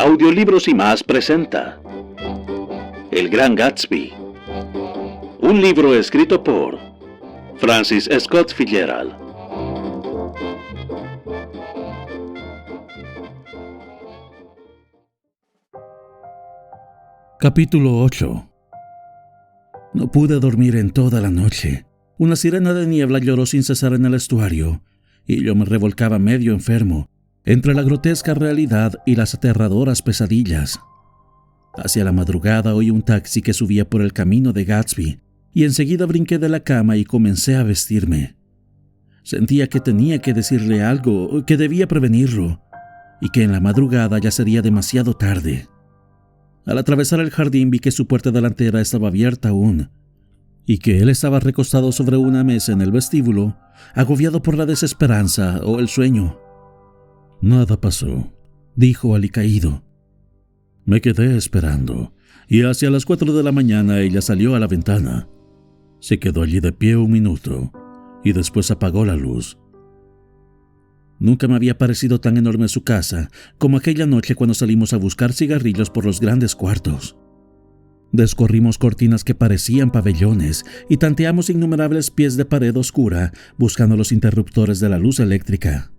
Audiolibros y más presenta El Gran Gatsby, un libro escrito por Francis Scott Fitzgerald. Capítulo 8. No pude dormir en toda la noche. Una sirena de niebla lloró sin cesar en el estuario, y yo me revolcaba medio enfermo entre la grotesca realidad y las aterradoras pesadillas. Hacia la madrugada oí un taxi que subía por el camino de Gatsby, y enseguida brinqué de la cama y comencé a vestirme. Sentía que tenía que decirle algo, que debía prevenirlo, y que en la madrugada ya sería demasiado tarde. Al atravesar el jardín vi que su puerta delantera estaba abierta aún, y que él estaba recostado sobre una mesa en el vestíbulo, agobiado por la desesperanza o el sueño. «Nada pasó», dijo alicaído. Me quedé esperando, y hacia las 4 de la mañana ella salió a la ventana. Se quedó allí de pie un minuto, y después apagó la luz. Nunca me había parecido tan enorme su casa como aquella noche cuando salimos a buscar cigarrillos por los grandes cuartos. Descorrimos cortinas que parecían pabellones y tanteamos innumerables pies de pared oscura buscando los interruptores de la luz eléctrica.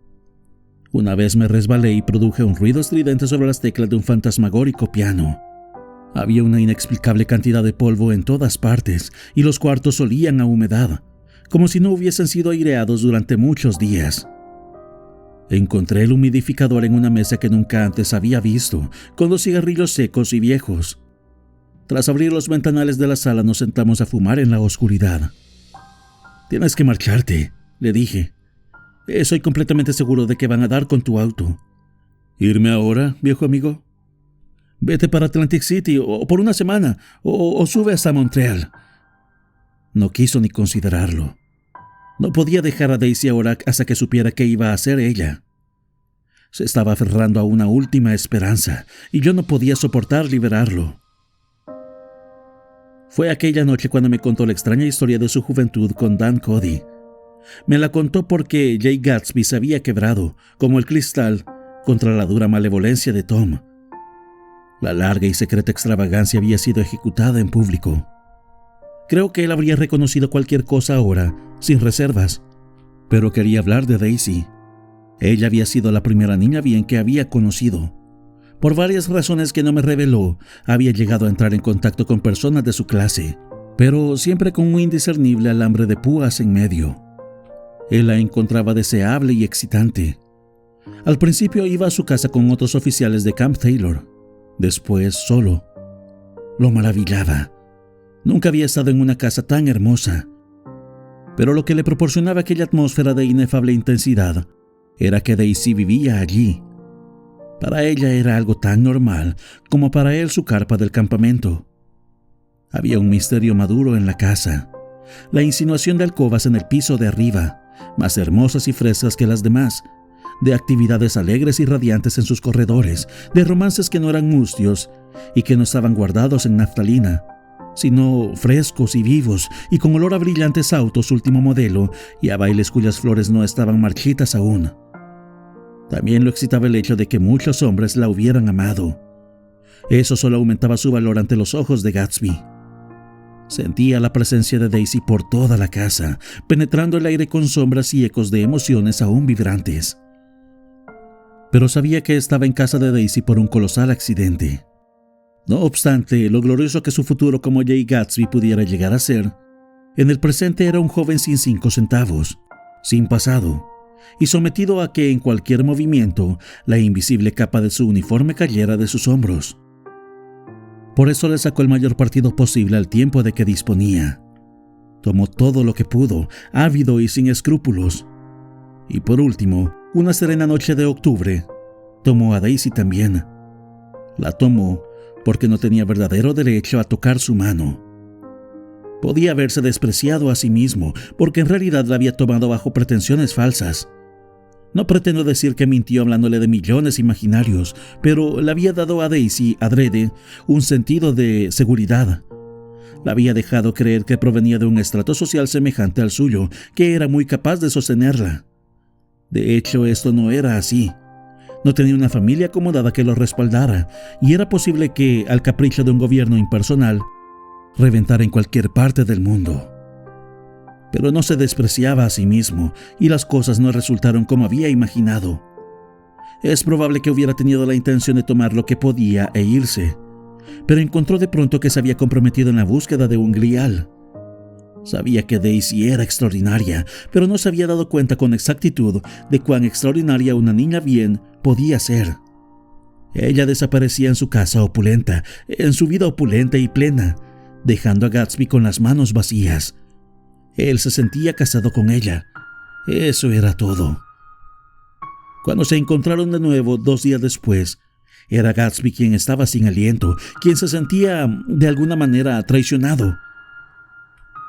Una vez me resbalé y produje un ruido estridente sobre las teclas de un fantasmagórico piano. Había una inexplicable cantidad de polvo en todas partes y los cuartos olían a humedad, como si no hubiesen sido aireados durante muchos días. Encontré el humidificador en una mesa que nunca antes había visto, con 2 cigarrillos secos y viejos. Tras abrir los ventanales de la sala nos sentamos a fumar en la oscuridad. «Tienes que marcharte», le dije. «Soy completamente seguro de que van a dar con tu auto». «¿Irme ahora, viejo amigo?» «Vete para Atlantic City o por una semana o sube hasta Montreal». No quiso ni considerarlo. No podía dejar a Daisy ahora hasta que supiera qué iba a hacer ella. Se estaba aferrando a una última esperanza y yo no podía soportar liberarlo. Fue aquella noche cuando me contó la extraña historia de su juventud con Dan Cody. Me la contó porque Jay Gatsby se había quebrado, como el cristal, contra la dura malevolencia de Tom. La larga y secreta extravagancia había sido ejecutada en público. Creo que él habría reconocido cualquier cosa ahora, sin reservas, pero quería hablar de Daisy. Ella había sido la primera niña bien que había conocido. Por varias razones que no me reveló, había llegado a entrar en contacto con personas de su clase, pero siempre con un indiscernible alambre de púas en medio. Él la encontraba deseable y excitante. Al principio iba a su casa con otros oficiales de Camp Taylor, después solo. Lo maravillaba. Nunca había estado en una casa tan hermosa. Pero lo que le proporcionaba aquella atmósfera de inefable intensidad era que Daisy vivía allí. Para ella era algo tan normal como para él su carpa del campamento. Había un misterio maduro en la casa. La insinuación de alcobas en el piso de arriba, más hermosas y frescas que las demás, de actividades alegres y radiantes en sus corredores, de romances que no eran mustios y que no estaban guardados en naftalina, sino frescos y vivos y con olor a brillantes autos último modelo y a bailes cuyas flores no estaban marchitas aún. También lo excitaba el hecho de que muchos hombres la hubieran amado. Eso solo aumentaba su valor ante los ojos de Gatsby. Sentía la presencia de Daisy por toda la casa, penetrando el aire con sombras y ecos de emociones aún vibrantes. Pero sabía que estaba en casa de Daisy por un colosal accidente. No obstante, lo glorioso que su futuro como Jay Gatsby pudiera llegar a ser, en el presente era un joven sin 5 centavos, sin pasado, y sometido a que en cualquier movimiento la invisible capa de su uniforme cayera de sus hombros. Por eso le sacó el mayor partido posible al tiempo de que disponía. Tomó todo lo que pudo, ávido y sin escrúpulos. Y por último, una serena noche de octubre, tomó a Daisy también. La tomó porque no tenía verdadero derecho a tocar su mano. Podía haberse despreciado a sí mismo, porque en realidad la había tomado bajo pretensiones falsas. No pretendo decir que mintió hablándole de millones imaginarios, pero le había dado a Daisy, adrede, un sentido de seguridad. La había dejado creer que provenía de un estrato social semejante al suyo, que era muy capaz de sostenerla. De hecho, esto no era así. No tenía una familia acomodada que lo respaldara, y era posible que, al capricho de un gobierno impersonal, reventara en cualquier parte del mundo. Pero no se despreciaba a sí mismo, y las cosas no resultaron como había imaginado. Es probable que hubiera tenido la intención de tomar lo que podía e irse, pero encontró de pronto que se había comprometido en la búsqueda de un grial. Sabía que Daisy era extraordinaria, pero no se había dado cuenta con exactitud de cuán extraordinaria una niña bien podía ser. Ella desaparecía en su casa opulenta, en su vida opulenta y plena, dejando a Gatsby con las manos vacías. Él se sentía casado con ella. Eso era todo. Cuando se encontraron de nuevo 2 días después, era Gatsby quien estaba sin aliento, quien se sentía de alguna manera traicionado.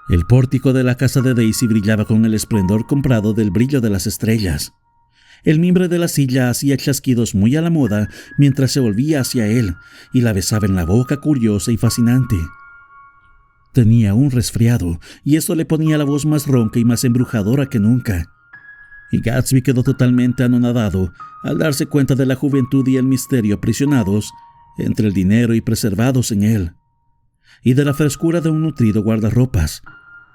El pórtico de la casa de Daisy brillaba con el esplendor comprado del brillo de las estrellas. El mimbre de la silla hacía chasquidos muy a la moda mientras se volvía hacia él y la besaba en la boca curiosa y fascinante. Tenía un resfriado y esto le ponía la voz más ronca y más embrujadora que nunca. Y Gatsby quedó totalmente anonadado al darse cuenta de la juventud y el misterio aprisionados entre el dinero y preservados en él, y de la frescura de un nutrido guardarropas,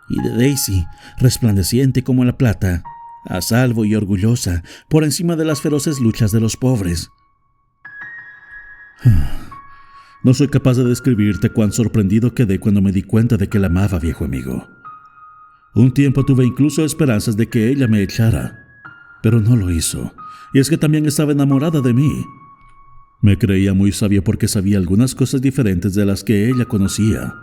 y de Daisy, resplandeciente como la plata, a salvo y orgullosa por encima de las feroces luchas de los pobres. No soy capaz de describirte cuán sorprendido quedé cuando me di cuenta de que la amaba, viejo amigo. Un tiempo tuve incluso esperanzas de que ella me echara, pero no lo hizo, y es que también estaba enamorada de mí. Me creía muy sabio porque sabía algunas cosas diferentes de las que ella conocía.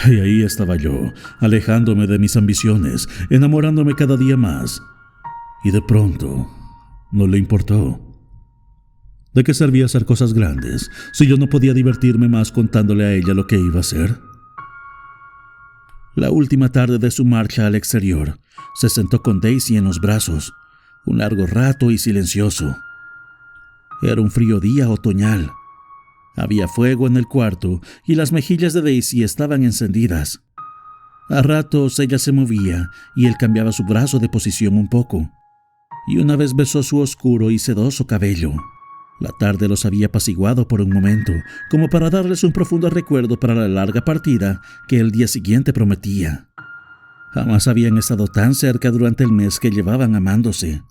Y ahí estaba yo, alejándome de mis ambiciones, enamorándome cada día más. Y de pronto, no le importó. ¿De qué servía hacer cosas grandes si yo no podía divertirme más contándole a ella lo que iba a hacer? La última tarde de su marcha al exterior, se sentó con Daisy en los brazos, un largo rato y silencioso. Era un frío día otoñal. Había fuego en el cuarto y las mejillas de Daisy estaban encendidas. A ratos ella se movía y él cambiaba su brazo de posición un poco, y una vez besó su oscuro y sedoso cabello. La tarde los había apaciguado por un momento, como para darles un profundo recuerdo para la larga partida que el día siguiente prometía. Jamás habían estado tan cerca durante el mes que llevaban amándose,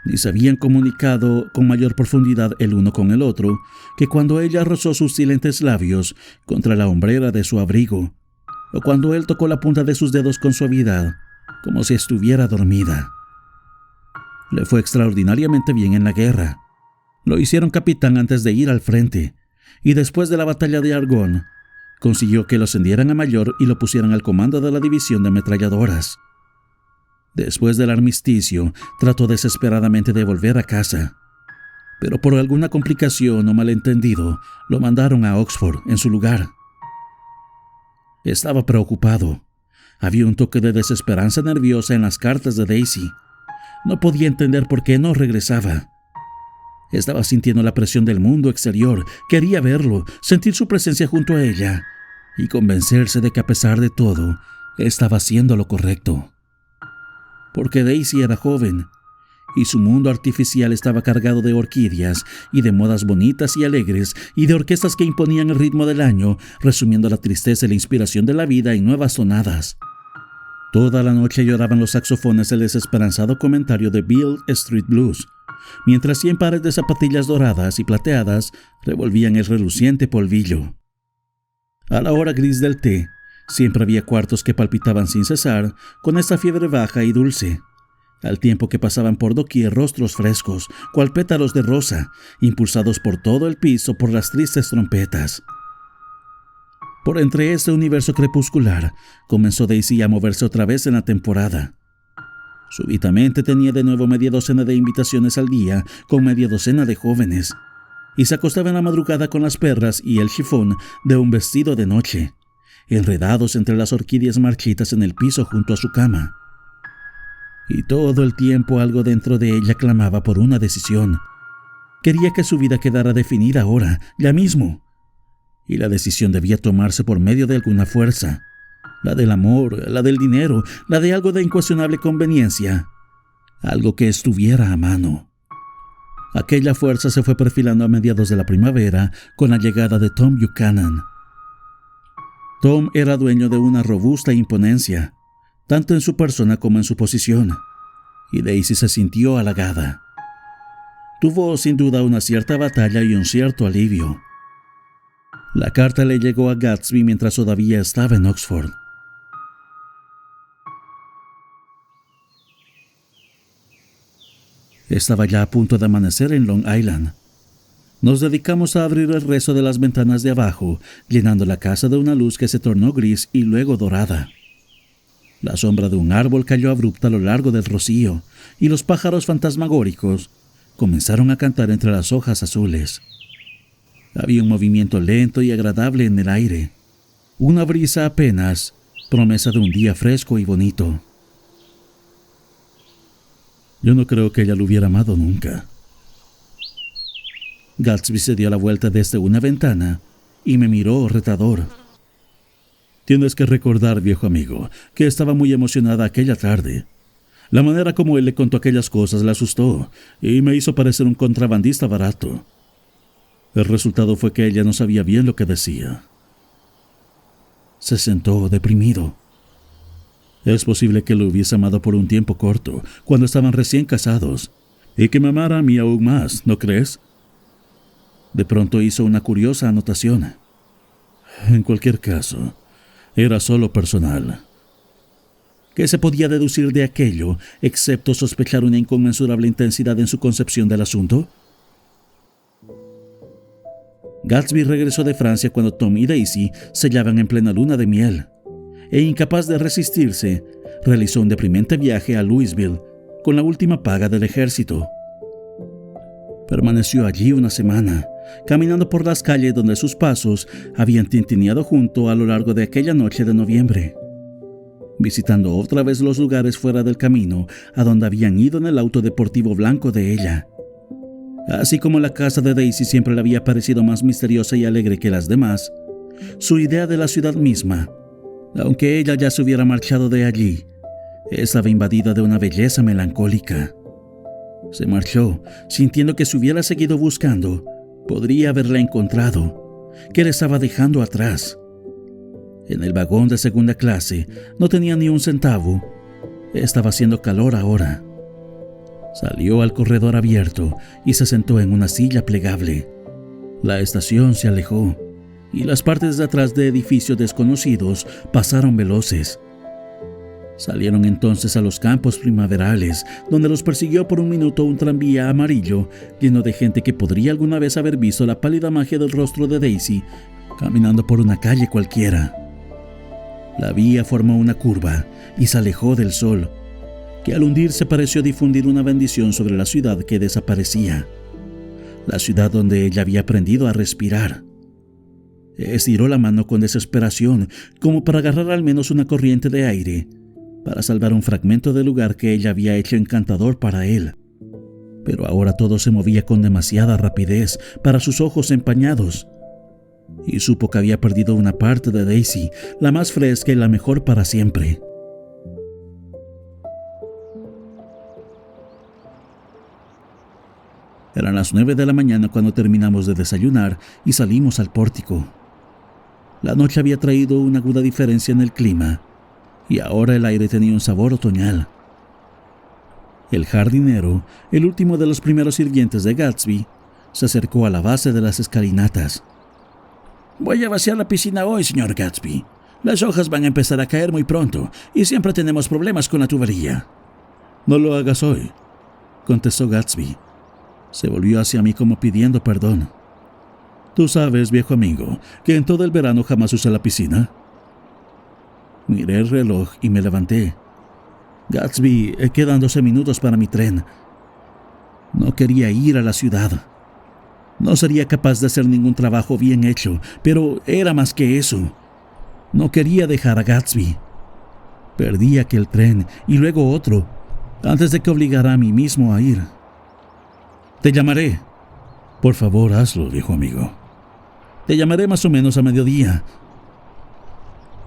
ni se habían comunicado con mayor profundidad el uno con el otro que cuando ella rozó sus silentes labios contra la hombrera de su abrigo, o cuando él tocó la punta de sus dedos con suavidad, como si estuviera dormida. Le fue extraordinariamente bien en la guerra. Lo hicieron capitán antes de ir al frente, y después de la batalla de Argonne, consiguió que lo ascendieran a mayor y lo pusieran al comando de la división de ametralladoras. Después del armisticio, trató desesperadamente de volver a casa, pero por alguna complicación o malentendido, lo mandaron a Oxford en su lugar. Estaba preocupado. Había un toque de desesperanza nerviosa en las cartas de Daisy. No podía entender por qué no regresaba. Estaba sintiendo la presión del mundo exterior. Quería verlo, sentir su presencia junto a ella y convencerse de que a pesar de todo, estaba haciendo lo correcto. Porque Daisy era joven y su mundo artificial estaba cargado de orquídeas y de modas bonitas y alegres y de orquestas que imponían el ritmo del año, resumiendo la tristeza y la inspiración de la vida en nuevas tonadas. Toda la noche lloraban los saxofones el desesperanzado comentario de Beale Street Blues, mientras 100 pares de zapatillas doradas y plateadas revolvían el reluciente polvillo. A la hora gris del té, siempre había cuartos que palpitaban sin cesar con esta fiebre baja y dulce, al tiempo que pasaban por doquier rostros frescos, cual pétalos de rosa, impulsados por todo el piso por las tristes trompetas. Por entre este universo crepuscular, comenzó Daisy a moverse otra vez en la temporada. Súbitamente tenía de nuevo media docena de invitaciones al día con media docena de jóvenes, y se acostaba en la madrugada con las perlas y el chifón de un vestido de noche, enredados entre las orquídeas marchitas en el piso junto a su cama. Y todo el tiempo algo dentro de ella clamaba por una decisión. Quería que su vida quedara definida ahora, ya mismo. Y la decisión debía tomarse por medio de alguna fuerza. La del amor, la del dinero, la de algo de incuestionable conveniencia. Algo que estuviera a mano. Aquella fuerza se fue perfilando a mediados de la primavera con la llegada de Tom Buchanan. Tom era dueño de una robusta imponencia, tanto en su persona como en su posición, y Daisy se sintió halagada. Tuvo sin duda una cierta batalla y un cierto alivio. La carta le llegó a Gatsby mientras todavía estaba en Oxford. Estaba ya a punto de amanecer en Long Island. Nos dedicamos a abrir el resto de las ventanas de abajo, llenando la casa de una luz que se tornó gris y luego dorada. La sombra de un árbol cayó abrupta a lo largo del rocío, y los pájaros fantasmagóricos comenzaron a cantar entre las hojas azules. Había un movimiento lento y agradable en el aire, una brisa apenas, promesa de un día fresco y bonito. Yo no creo que ella lo hubiera amado nunca. Gatsby se dio la vuelta desde una ventana y me miró retador. Tienes que recordar, viejo amigo, que estaba muy emocionada aquella tarde. La manera como él le contó aquellas cosas la asustó y me hizo parecer un contrabandista barato. El resultado fue que ella no sabía bien lo que decía. Se sentó deprimido. Es posible que lo hubiese amado por un tiempo corto, cuando estaban recién casados, y que me amara a mí aún más, ¿no crees? De pronto hizo una curiosa anotación. En cualquier caso, era solo personal. ¿Qué se podía deducir de aquello, excepto sospechar una inconmensurable intensidad en su concepción del asunto? Gatsby regresó de Francia cuando Tom y Daisy se hallaban en plena luna de miel, e incapaz de resistirse, realizó un deprimente viaje a Louisville con la última paga del ejército. Permaneció allí una semana, caminando por las calles donde sus pasos habían tintineado junto a lo largo de aquella noche de noviembre, visitando otra vez los lugares fuera del camino a donde habían ido en el auto deportivo blanco de ella. Así como la casa de Daisy siempre le había parecido más misteriosa y alegre que las demás, su idea de la ciudad misma, aunque ella ya se hubiera marchado de allí, estaba invadida de una belleza melancólica. Se marchó, sintiendo que si hubiera seguido buscando, podría haberla encontrado, que le estaba dejando atrás. En el vagón de segunda clase no tenía ni un centavo. Estaba haciendo calor ahora. Salió al corredor abierto y se sentó en una silla plegable. La estación se alejó y las partes de atrás de edificios desconocidos pasaron veloces. Salieron entonces a los campos primaverales, donde los persiguió por un minuto un tranvía amarillo lleno de gente que podría alguna vez haber visto la pálida magia del rostro de Daisy caminando por una calle cualquiera. La vía formó una curva y se alejó del sol, que al hundirse pareció difundir una bendición sobre la ciudad que desaparecía, la ciudad donde ella había aprendido a respirar. Estiró la mano con desesperación, como para agarrar al menos una corriente de aire, para salvar un fragmento del lugar que ella había hecho encantador para él. Pero ahora todo se movía con demasiada rapidez para sus ojos empañados, y supo que había perdido una parte de Daisy, la más fresca y la mejor para siempre. Eran las 9 de la mañana cuando terminamos de desayunar y salimos al pórtico. La noche había traído una aguda diferencia en el clima, y ahora el aire tenía un sabor otoñal. El jardinero, el último de los primeros sirvientes de Gatsby, se acercó a la base de las escalinatas. «Voy a vaciar la piscina hoy, señor Gatsby. Las hojas van a empezar a caer muy pronto, y siempre tenemos problemas con la tubería». «No lo hagas hoy», contestó Gatsby. Se volvió hacia mí como pidiendo perdón. «Tú sabes, viejo amigo, que en todo el verano jamás usé la piscina». Miré el reloj y me levanté. «Gatsby, quedan 12 minutos para mi tren». No quería ir a la ciudad. No sería capaz de hacer ningún trabajo bien hecho, pero era más que eso. No quería dejar a Gatsby. Perdí aquel tren y luego otro, antes de que obligara a mí mismo a ir. «Te llamaré». «Por favor, hazlo, viejo amigo». «Te llamaré más o menos a mediodía».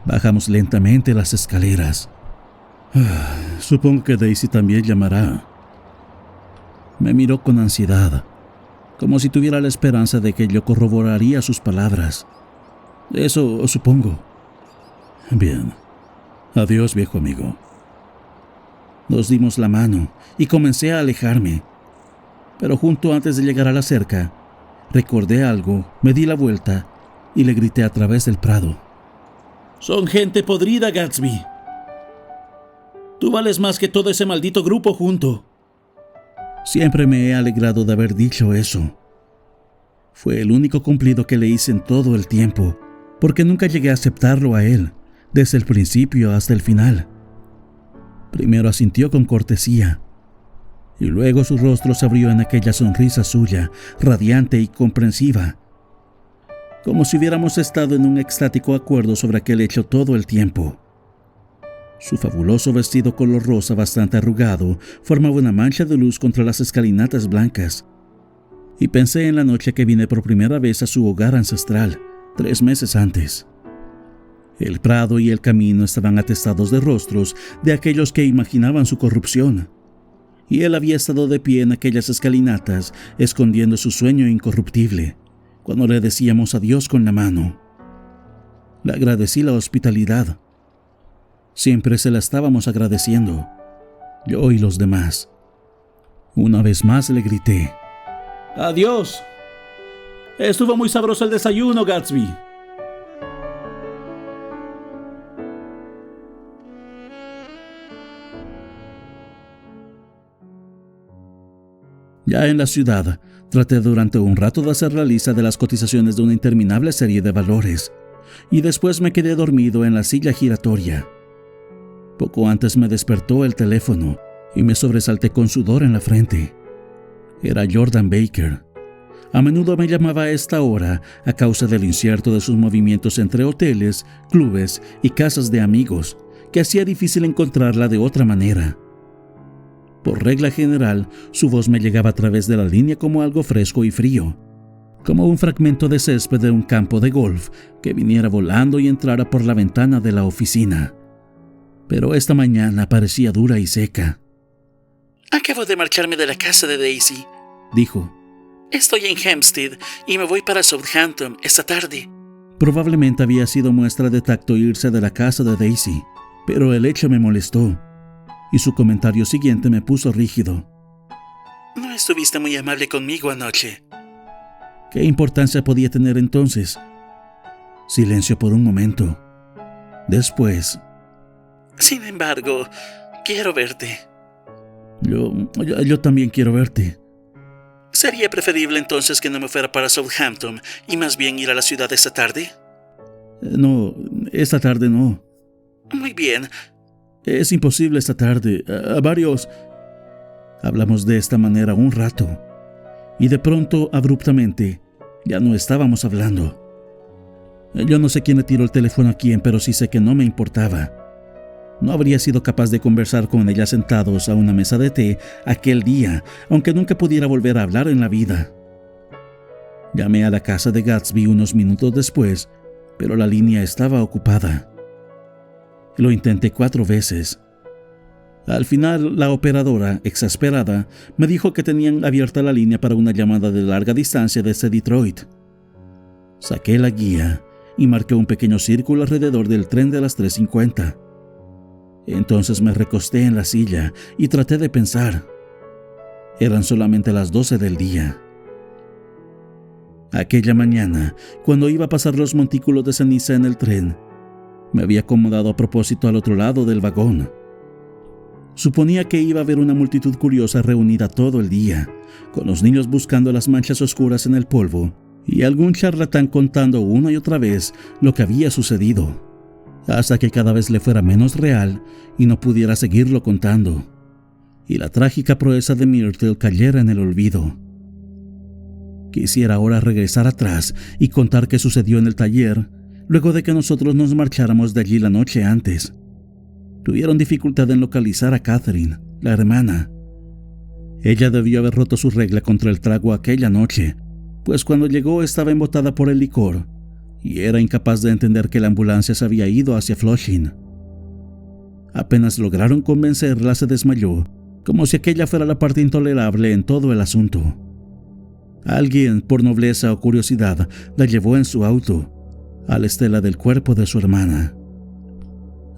Bajamos lentamente las escaleras. Supongo que Daisy también llamará. Me miró con ansiedad, como si tuviera la esperanza de que yo corroboraría sus palabras. Eso supongo. Bien. Adiós, viejo amigo. Nos dimos la mano y comencé a alejarme. Pero justo antes de llegar a la cerca, recordé algo, me di la vuelta y le grité a través del prado. «Son gente podrida, Gatsby. Tú vales más que todo ese maldito grupo junto». Siempre me he alegrado de haber dicho eso. Fue el único cumplido que le hice en todo el tiempo, porque nunca llegué a aceptarlo a él, desde el principio hasta el final. Primero asintió con cortesía, y luego su rostro se abrió en aquella sonrisa suya, radiante y comprensiva, como si hubiéramos estado en un extático acuerdo sobre aquel hecho todo el tiempo. Su fabuloso vestido color rosa bastante arrugado formaba una mancha de luz contra las escalinatas blancas, y pensé en la noche que vine por primera vez a su hogar ancestral, 3 meses antes. El prado y el camino estaban atestados de rostros de aquellos que imaginaban su corrupción, y él había estado de pie en aquellas escalinatas, escondiendo su sueño incorruptible, cuando le decíamos adiós con la mano. Le agradecí la hospitalidad. Siempre se la estábamos agradeciendo, yo y los demás. Una vez más le grité: «¡Adiós! Estuvo muy sabroso el desayuno, Gatsby». Ya en la ciudad, traté durante un rato de hacer la lista de las cotizaciones de una interminable serie de valores, y después me quedé dormido en la silla giratoria. Poco antes me despertó el teléfono y me sobresalté con sudor en la frente. Era Jordan Baker. A menudo me llamaba a esta hora a causa del incierto de sus movimientos entre hoteles, clubes y casas de amigos, que hacía difícil encontrarla de otra manera. Por regla general, su voz me llegaba a través de la línea como algo fresco y frío, como un fragmento de césped de un campo de golf que viniera volando y entrara por la ventana de la oficina. Pero esta mañana parecía dura y seca. «Acabo de marcharme de la casa de Daisy», dijo. «Estoy en Hampstead y me voy para Southampton esta tarde». Probablemente había sido muestra de tacto irse de la casa de Daisy, pero el hecho me molestó, y su comentario siguiente me puso rígido. «No estuviste muy amable conmigo anoche». ¿Qué importancia podía tener entonces? Silencio por un momento. Después: «Sin embargo, quiero verte». Yo también quiero verte». «¿Sería preferible entonces que no me fuera para Southampton y más bien ir a la ciudad esta tarde?» «No, esta tarde no». «Muy bien». «Es imposible esta tarde. Varios...» Hablamos de esta manera un rato, y de pronto, abruptamente, ya no estábamos hablando. Yo no sé quién le tiró el teléfono a quién, pero sí sé que no me importaba. No habría sido capaz de conversar con ella sentados a una mesa de té aquel día, aunque nunca pudiera volver a hablar en la vida. Llamé a la casa de Gatsby unos minutos después, pero la línea estaba ocupada. Lo intenté 4 veces. Al final, la operadora, exasperada, me dijo que tenían abierta la línea para una llamada de larga distancia desde Detroit. Saqué la guía y marqué un pequeño círculo alrededor del tren de las 3:50. Entonces me recosté en la silla y traté de pensar. Eran solamente las 12 del día. Aquella mañana, cuando iba a pasar los montículos de ceniza en el tren, me había acomodado a propósito al otro lado del vagón. Suponía que iba a haber una multitud curiosa reunida todo el día, con los niños buscando las manchas oscuras en el polvo y algún charlatán contando una y otra vez lo que había sucedido, hasta que cada vez le fuera menos real y no pudiera seguirlo contando, y la trágica proeza de Myrtle cayera en el olvido. Quisiera ahora regresar atrás y contar qué sucedió en el taller luego de que nosotros nos marcháramos de allí la noche antes. Tuvieron dificultad en localizar a Catherine, la hermana. Ella debió haber roto su regla contra el trago aquella noche, pues cuando llegó estaba embotada por el licor y era incapaz de entender que la ambulancia se había ido hacia Flushing. Apenas lograron convencerla, se desmayó, como si aquella fuera la parte intolerable en todo el asunto. Alguien, por nobleza o curiosidad, la llevó en su auto, a la estela del cuerpo de su hermana.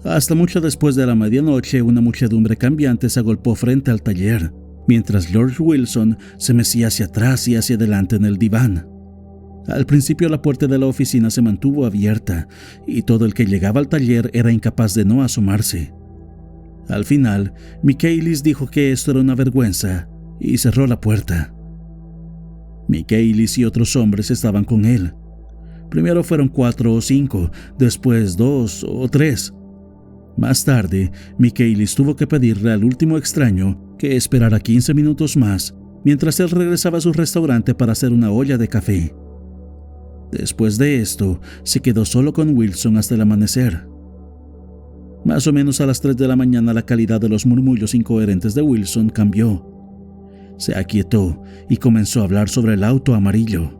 Hasta mucho después de la medianoche, una muchedumbre cambiante se agolpó frente al taller, mientras George Wilson se mecía hacia atrás y hacia adelante en el diván. Al principio la puerta de la oficina se mantuvo abierta y todo el que llegaba al taller era incapaz de no asomarse. Al final, Michaelis dijo que esto era una vergüenza y cerró la puerta. Michaelis y otros hombres estaban con él. Primero fueron 4 o 5, después 2 o 3. Más tarde, Michaelis tuvo que pedirle al último extraño que esperara 15 minutos más mientras él regresaba a su restaurante para hacer una olla de café. Después de esto, se quedó solo con Wilson hasta el amanecer. Más o menos a las 3 de la mañana la calidad de los murmullos incoherentes de Wilson cambió. Se aquietó y comenzó a hablar sobre el auto amarillo.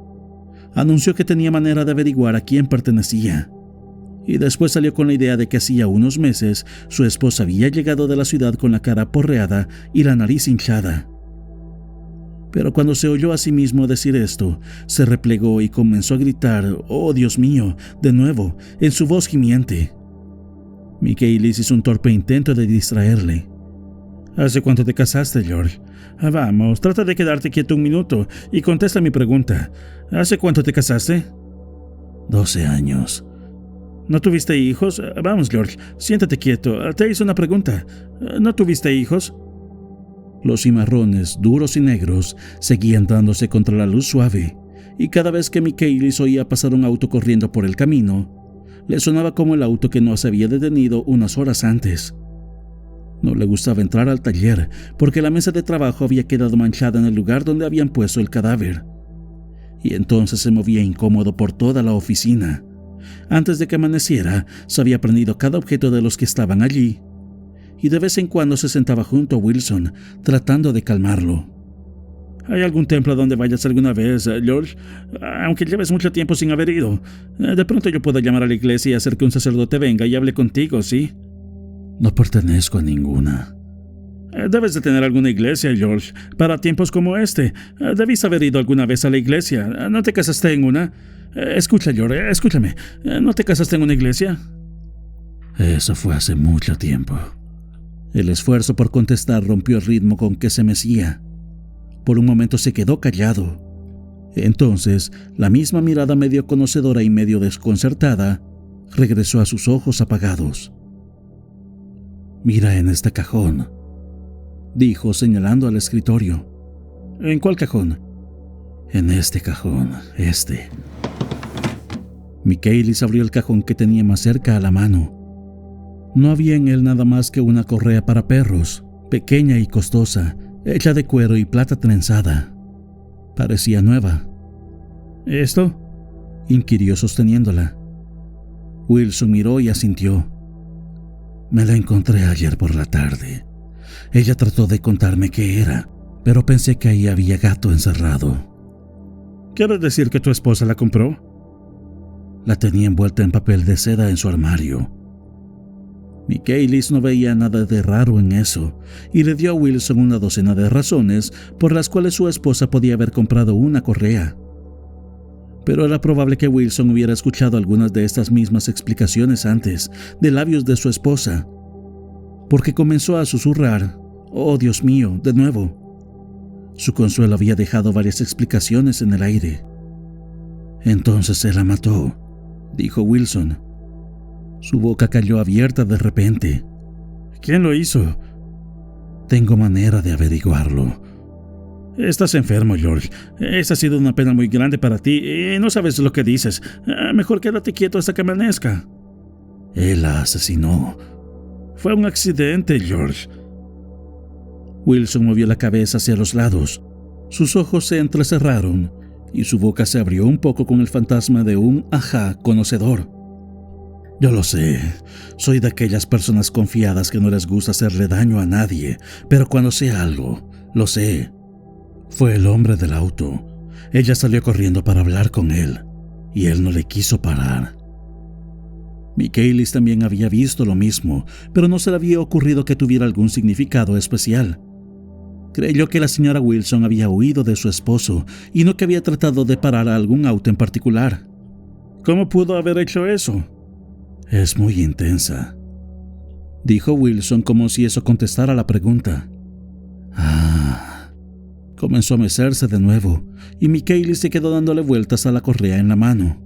Anunció que tenía manera de averiguar a quién pertenecía. Y después salió con la idea de que hacía unos meses su esposa había llegado de la ciudad con la cara porreada y la nariz hinchada. Pero cuando se oyó a sí mismo decir esto, se replegó y comenzó a gritar, «¡Oh, Dios mío!», de nuevo, en su voz gimiente. Michaelis hizo un torpe intento de distraerle. «¿Hace cuánto te casaste, George? Vamos, trata de quedarte quieto un minuto y contesta mi pregunta. ¿Hace cuánto te casaste?» 12 años. ¿No tuviste hijos? Vamos, George, siéntate quieto. Te hice una pregunta. ¿No tuviste hijos? Los cimarrones, duros y negros, seguían dándose contra la luz suave, y cada vez que Michaelis oía pasar un auto corriendo por el camino, le sonaba como el auto que no se había detenido unas horas antes. No le gustaba entrar al taller porque la mesa de trabajo había quedado manchada en el lugar donde habían puesto el cadáver, y entonces se movía incómodo por toda la oficina. Antes de que amaneciera, se había aprendido cada objeto de los que estaban allí, y de vez en cuando se sentaba junto a Wilson, tratando de calmarlo. ¿Hay algún templo donde vayas alguna vez, George? Aunque lleves mucho tiempo sin haber ido. De pronto yo puedo llamar a la iglesia y hacer que un sacerdote venga y hable contigo, ¿sí? No pertenezco a ninguna. Debes de tener alguna iglesia, George, para tiempos como este. Debiste haber ido alguna vez a la iglesia. ¿No te casaste en una? Escucha, George, escúchame. ¿No te casaste en una iglesia? Eso fue hace mucho tiempo. El esfuerzo por contestar rompió el ritmo con que se mecía. Por un momento se quedó callado. Entonces, la misma mirada medio conocedora y medio desconcertada regresó a sus ojos apagados. «Mira en este cajón», dijo señalando al escritorio. «¿En cuál cajón?» «En este cajón, este». Michaelis abrió el cajón que tenía más cerca a la mano. No había en él nada más que una correa para perros, pequeña y costosa, hecha de cuero y plata trenzada. Parecía nueva. ¿Esto?, inquirió sosteniéndola. Wilson miró y asintió. «Me la encontré ayer por la tarde. Ella trató de contarme qué era, pero pensé que ahí había gato encerrado». ¿Quieres decir que tu esposa la compró? La tenía envuelta en papel de seda en su armario. Michaelis no veía nada de raro en eso, y le dio a Wilson una docena de razones por las cuales su esposa podía haber comprado una correa. Pero era probable que Wilson hubiera escuchado algunas de estas mismas explicaciones antes, de labios de su esposa, porque comenzó a susurrar, «Oh, Dios mío», de nuevo. Su consuelo había dejado varias explicaciones en el aire. «Entonces se la mató», dijo Wilson. Su boca cayó abierta de repente. «¿Quién lo hizo?» «Tengo manera de averiguarlo». «Estás enfermo, George. Esta ha sido una pena muy grande para ti y no sabes lo que dices. Mejor quédate quieto hasta que amanezca». «Él la asesinó». «Fue un accidente, George». Wilson movió la cabeza hacia los lados. Sus ojos se entrecerraron y su boca se abrió un poco con el fantasma de un ajá conocedor. «Yo lo sé. Soy de aquellas personas confiadas que no les gusta hacerle daño a nadie, pero cuando sé algo, lo sé. Fue el hombre del auto. Ella salió corriendo para hablar con él, y él no le quiso parar». Michaelis también había visto lo mismo, pero no se le había ocurrido que tuviera algún significado especial. Creyó que la señora Wilson había huido de su esposo y no que había tratado de parar a algún auto en particular. ¿Cómo pudo haber hecho eso? Es muy intensa, dijo Wilson como si eso contestara la pregunta. Comenzó a mecerse de nuevo y Michaeli se quedó dándole vueltas a la correa en la mano.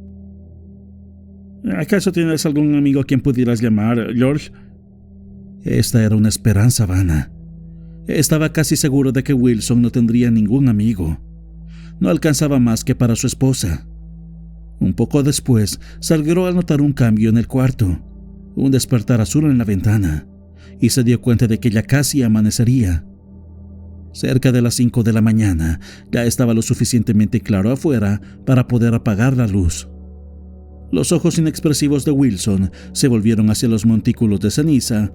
¿Acaso tienes algún amigo a quien pudieras llamar, George? Esta era una esperanza vana. Estaba casi seguro de que Wilson no tendría ningún amigo. No alcanzaba más que para su esposa. Un poco después, salió a notar un cambio en el cuarto, un despertar azul en la ventana, y se dio cuenta de que ya casi amanecería. Cerca de las 5 de la mañana, ya estaba lo suficientemente claro afuera para poder apagar la luz. Los ojos inexpresivos de Wilson se volvieron hacia los montículos de ceniza,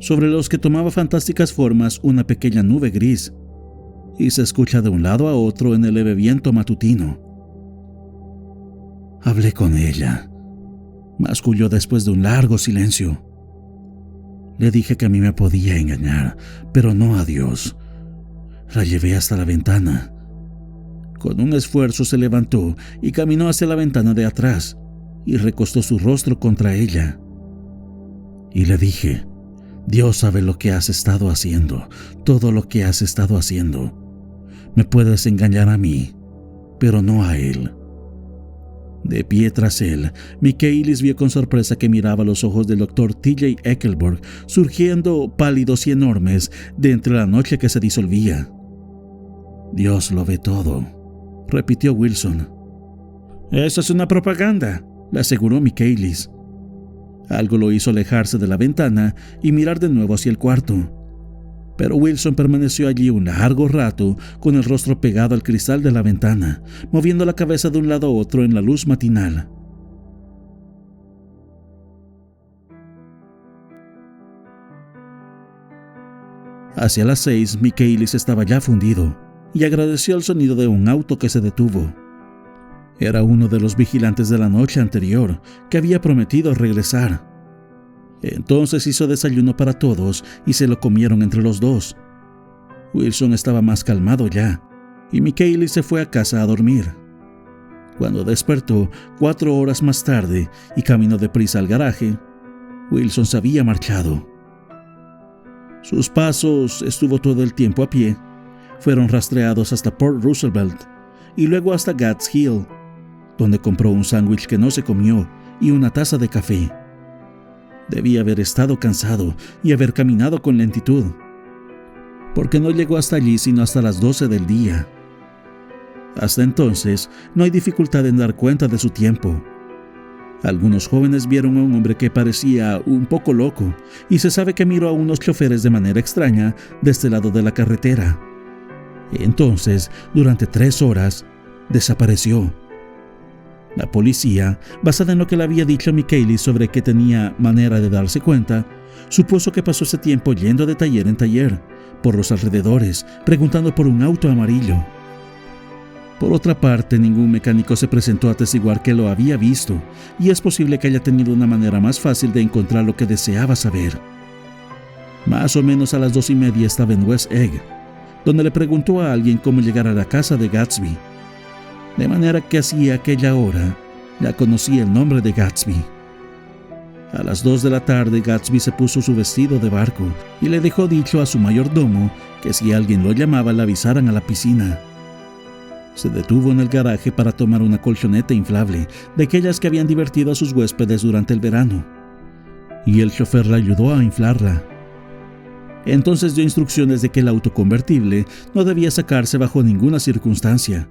sobre los que tomaba fantásticas formas una pequeña nube gris, y se escucha de un lado a otro en el leve viento matutino. Hablé con ella, masculló después de un largo silencio. Le dije que a mí me podía engañar, pero no a Dios. La llevé hasta la ventana. Con un esfuerzo se levantó y caminó hacia la ventana de atrás y recostó su rostro contra ella. Y le dije, Dios sabe lo que has estado haciendo, todo lo que has estado haciendo. Me puedes engañar a mí, pero no a él. De pie tras él, Michaelis vio con sorpresa que miraba los ojos del Dr. T.J. Eckleburg surgiendo pálidos y enormes de entre la noche que se disolvía. Dios lo ve todo, repitió Wilson. Eso es una propaganda, le aseguró Michaelis. Algo lo hizo alejarse de la ventana y mirar de nuevo hacia el cuarto. Pero Wilson permaneció allí un largo rato con el rostro pegado al cristal de la ventana, moviendo la cabeza de un lado a otro en la luz matinal. Hacia las 6, Michaelis estaba ya fundido y agradeció el sonido de un auto que se detuvo. Era uno de los vigilantes de la noche anterior que había prometido regresar. Entonces hizo desayuno para todos y se lo comieron entre los dos. Wilson estaba más calmado ya, y Michaelis se fue a casa a dormir. Cuando despertó 4 horas más tarde y caminó deprisa al garaje, Wilson se había marchado. Sus pasos, estuvo todo el tiempo a pie, fueron rastreados hasta Port Roosevelt y luego hasta Gads Hill, donde compró un sándwich que no se comió y una taza de café. Debía haber estado cansado y haber caminado con lentitud, porque no llegó hasta allí sino hasta las 12 del día. Hasta entonces, no hay dificultad en dar cuenta de su tiempo. Algunos jóvenes vieron a un hombre que parecía un poco loco y se sabe que miró a unos choferes de manera extraña de este lado de la carretera. Entonces, durante 3 horas, desapareció. La policía, basada en lo que le había dicho a Michaelis sobre que tenía manera de darse cuenta, supuso que pasó ese tiempo yendo de taller en taller, por los alrededores, preguntando por un auto amarillo. Por otra parte, ningún mecánico se presentó a atestiguar que lo había visto, y es posible que haya tenido una manera más fácil de encontrar lo que deseaba saber. Más o menos a las 2:30 estaba en West Egg, donde le preguntó a alguien cómo llegar a la casa de Gatsby. De manera que hacía aquella hora ya conocía el nombre de Gatsby. A las 2 de la tarde Gatsby se puso su vestido de barco y le dejó dicho a su mayordomo que si alguien lo llamaba le avisaran a la piscina. Se detuvo en el garaje para tomar una colchoneta inflable de aquellas que habían divertido a sus huéspedes durante el verano, y el chofer le ayudó a inflarla. Entonces dio instrucciones de que el auto convertible no debía sacarse bajo ninguna circunstancia.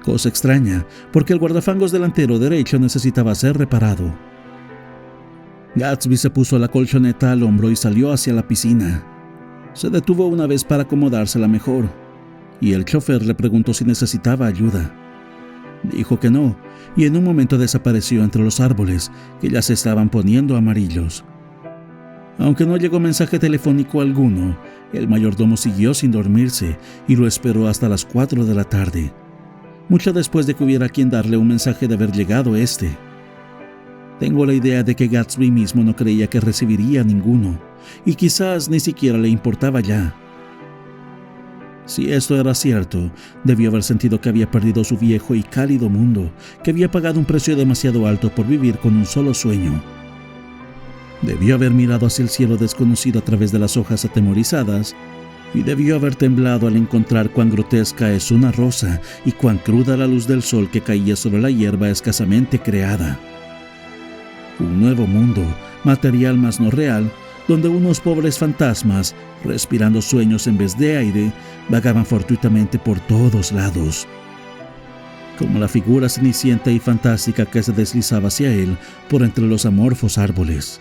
Cosa extraña, porque el guardafangos delantero derecho necesitaba ser reparado. Gatsby se puso la colchoneta al hombro y salió hacia la piscina. Se detuvo una vez para acomodársela mejor, y el chofer le preguntó si necesitaba ayuda. Dijo que no, y en un momento desapareció entre los árboles, que ya se estaban poniendo amarillos. Aunque no llegó mensaje telefónico alguno, el mayordomo siguió sin dormirse y lo esperó hasta las 4 de la tarde. Mucho después de que hubiera quien darle un mensaje de haber llegado este. Tengo la idea de que Gatsby mismo no creía que recibiría ninguno, y quizás ni siquiera le importaba ya. Si esto era cierto, debió haber sentido que había perdido su viejo y cálido mundo, que había pagado un precio demasiado alto por vivir con un solo sueño. Debió haber mirado hacia el cielo desconocido a través de las hojas atemorizadas, y debió haber temblado al encontrar cuán grotesca es una rosa y cuán cruda la luz del sol que caía sobre la hierba escasamente creada. Un nuevo mundo, material más no real, donde unos pobres fantasmas, respirando sueños en vez de aire, vagaban fortuitamente por todos lados. Como la figura cenicienta y fantástica que se deslizaba hacia él por entre los amorfos árboles.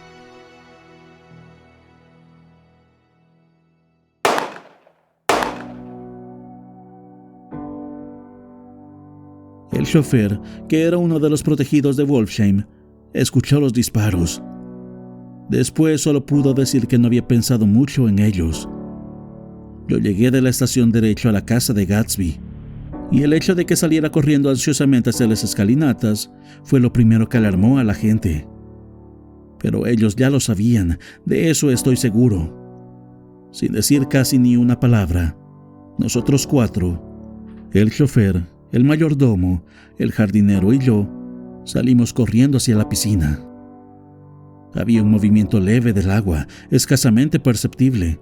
El chofer, que era uno de los protegidos de Wolfsheim, escuchó los disparos. Después solo pudo decir que no había pensado mucho en ellos. Yo llegué de la estación derecho a la casa de Gatsby, y el hecho de que saliera corriendo ansiosamente hacia las escalinatas fue lo primero que alarmó a la gente. Pero ellos ya lo sabían, de eso estoy seguro. Sin decir casi ni una palabra, nosotros cuatro, el chofer, el mayordomo, el jardinero y yo, salimos corriendo hacia la piscina. Había un movimiento leve del agua, escasamente perceptible,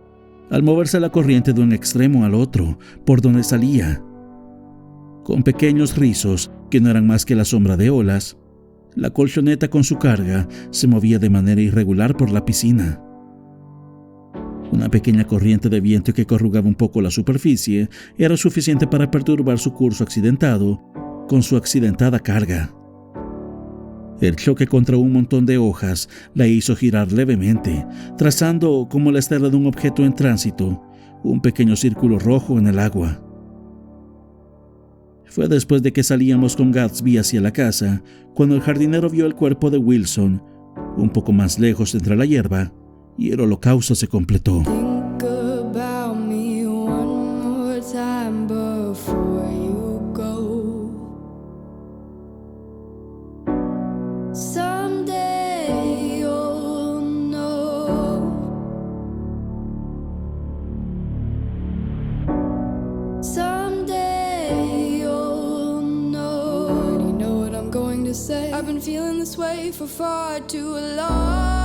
al moverse la corriente de un extremo al otro, por donde salía. Con pequeños rizos, que no eran más que la sombra de olas, la colchoneta con su carga se movía de manera irregular por la piscina. Una pequeña corriente de viento que corrugaba un poco la superficie era suficiente para perturbar su curso accidentado con su accidentada carga. El choque contra un montón de hojas la hizo girar levemente, trazando, como la estela de un objeto en tránsito, un pequeño círculo rojo en el agua. Fue después de que salíamos con Gatsby hacia la casa, cuando el jardinero vio el cuerpo de Wilson, un poco más lejos entre la hierba, y el holocausto se completó. Think about me one more time before you go. Someday you'll know. Someday you'll know. You know what I'm going to say? I've been feeling this way for far too long.